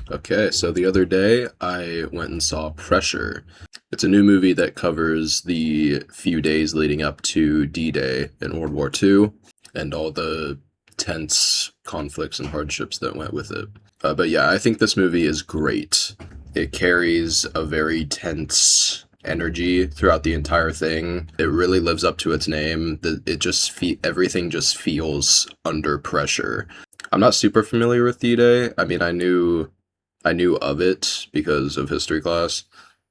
Okay, so the other day I went and saw Pressure. It's a new movie that covers the few days leading up to D-Day in World War II and all the tense conflicts and hardships that went with it. But yeah, I think this movie is great. It carries a very tense energy throughout the entire thing. It really lives up to its name. Everything just feels under pressure. I'm not super familiar with D-Day. I mean, I knew of it because of history class,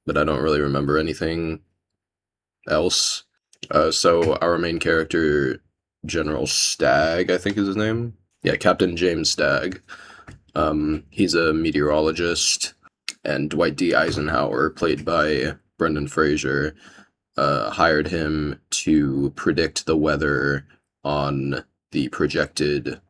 but I don't really remember anything else. So our main character, General Stagg, I think is his name. Yeah, Captain James Stagg. He's a meteorologist, and Dwight D. Eisenhower, played by Brendan Fraser, hired him to predict the weather on the projected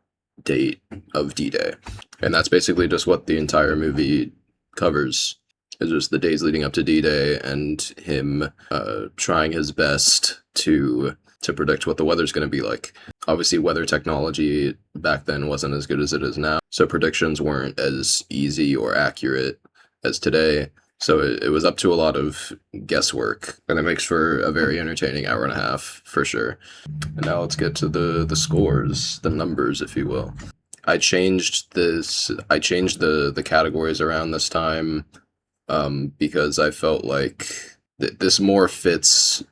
date of D-Day. And that's basically just what the entire movie covers. It's just the days leading up to D-Day and him trying his best to predict what the weather's going to be like. Obviously, weather technology back then wasn't as good as it is now, so predictions weren't as easy or accurate as today. So it was up to a lot of guesswork, and it makes for a very entertaining hour and a half for sure. And now let's get to the scores, the numbers, if you will. I changed this. I changed the categories around this time because I felt like this more fits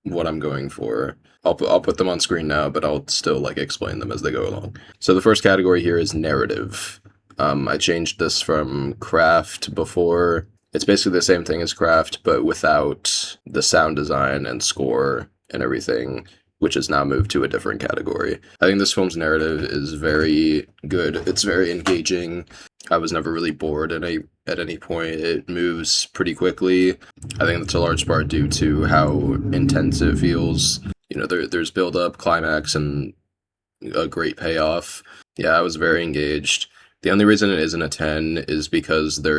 what I'm going for. I'll put them on screen now, but I'll still like explain them as they go along. So the first category here is narrative. I changed this from craft before. It's basically the same thing as craft, but without the sound design and score and everything, which is now moved to a different category. I think this film's narrative is very good. It's very engaging. I was never really bored at any point. It moves pretty quickly. I think that's a large part due to how intense it feels. There's build up, climax, and a great payoff. Yeah, I was very engaged. The only reason it isn't a 10 is because there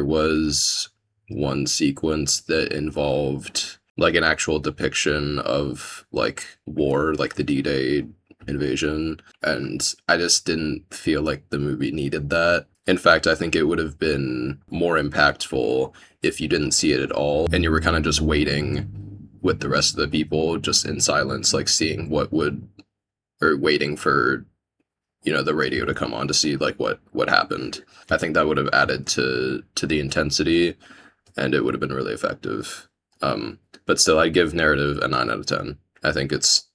was one sequence that involved like an actual depiction of like war, like the D-Day invasion, and I just didn't feel like the movie needed that. In fact, I think it would have been more impactful if you didn't see it at all and you were kind of just waiting with the rest of the people just in silence, like seeing or waiting for the radio to come on to see like what happened. I think that would have added to the intensity, and it would have been really effective. But still, I give narrative a 9 out of 10. I think it's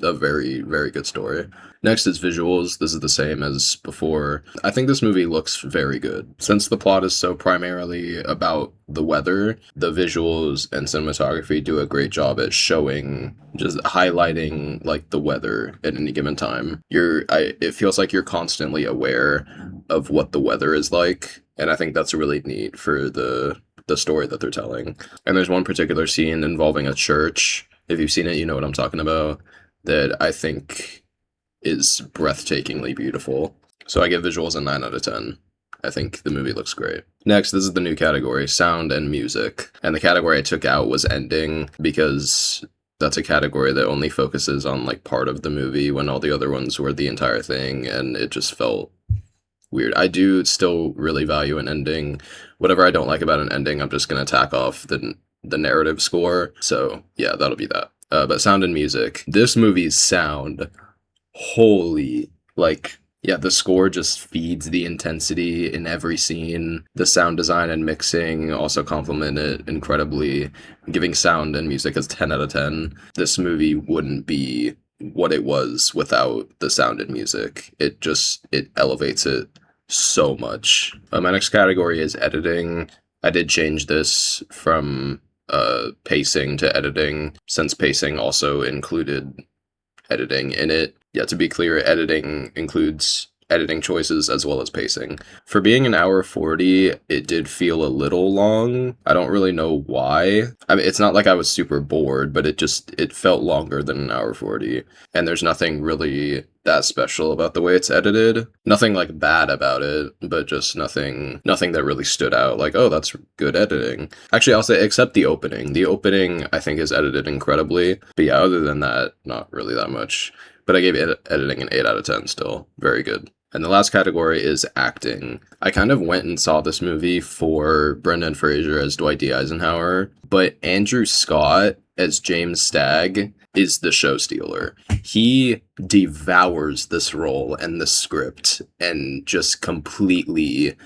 a very, very good story. Next is visuals. This is the same as before. I think this movie looks very good. Since the plot is so primarily about the weather, the visuals and cinematography do a great job at just highlighting like the weather at any given time. It feels like you're constantly aware of what the weather is like, and I think that's really neat for the story that they're telling. And there's one particular scene involving a church. If you've seen it, you know what I'm talking about, that I think is breathtakingly beautiful. So I give visuals a 9 out of 10. I think the movie looks great. Next, this is the new category, sound and music. And the category I took out was ending, because that's a category that only focuses on like part of the movie when all the other ones were the entire thing, and it just felt weird. I do still really value an ending. Whatever I don't like about an ending, I'm just going to tack off the narrative score. So yeah, that'll be that. But sound and music. This movie's sound, holy, like, yeah, the score just feeds the intensity in every scene. The sound design and mixing also complement it incredibly, giving sound and music as 10 out of 10. This movie wouldn't be what it was without the sound and music. It elevates it so much. My next category is editing. I did change this from pacing to editing, since pacing also included editing in it. Yeah, to be clear, editing includes editing choices as well as pacing. For being an hour 40, it did feel a little long. I don't really know why. I mean, it's not like I was super bored, but it felt longer than an hour 40. And there's nothing really that special about the way it's edited. Nothing like bad about it, but just nothing that really stood out. Like, oh, that's good editing. Actually, I'll say except the opening. The opening, I think, is edited incredibly. But yeah, other than that, not really that much. but I gave editing an 8 out of 10 still. Very good. And the last category is acting. I kind of went and saw this movie for Brendan Fraser as Dwight D. Eisenhower, but Andrew Scott as James Stagg is the show stealer. He devours this role and the script and just completely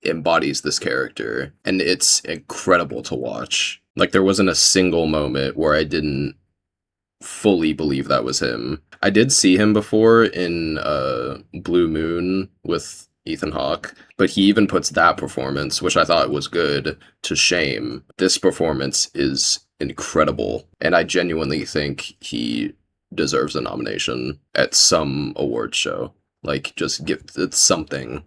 embodies this character. And it's incredible to watch. Like, there wasn't a single moment where I didn't fully believe that was him. I did see him before in Blue Moon with Ethan Hawke, but he even puts that performance, which I thought was good, to shame. This performance is incredible, and I genuinely think he deserves a nomination at some award show. Like, just give it something.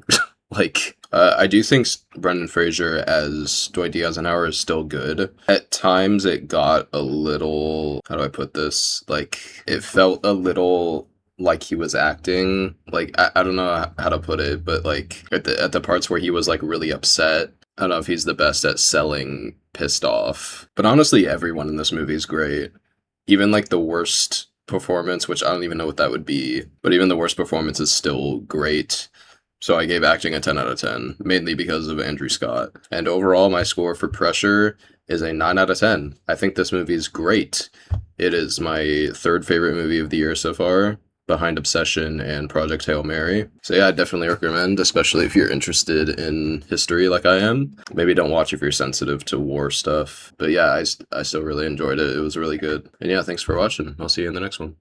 Like, I do think Brendan Fraser as Dwight D. Eisenhower is still good. At times, it got a little, how do I put this? Like, it felt a little like he was acting. Like, I don't know how to put it, but like, at the parts where he was like really upset, I don't know if he's the best at selling pissed off. But honestly, everyone in this movie is great. Even like the worst performance, which I don't even know what that would be, but even the worst performance is still great. So I gave acting a 10 out of 10, mainly because of Andrew Scott. And overall, my score for Pressure is a 9 out of 10. I think this movie is great. It is my third favorite movie of the year so far, behind Obsession and Project Hail Mary. So yeah, I definitely recommend, especially if you're interested in history like I am. Maybe don't watch if you're sensitive to war stuff. But yeah, I still really enjoyed it. It was really good. And yeah, thanks for watching. I'll see you in the next one.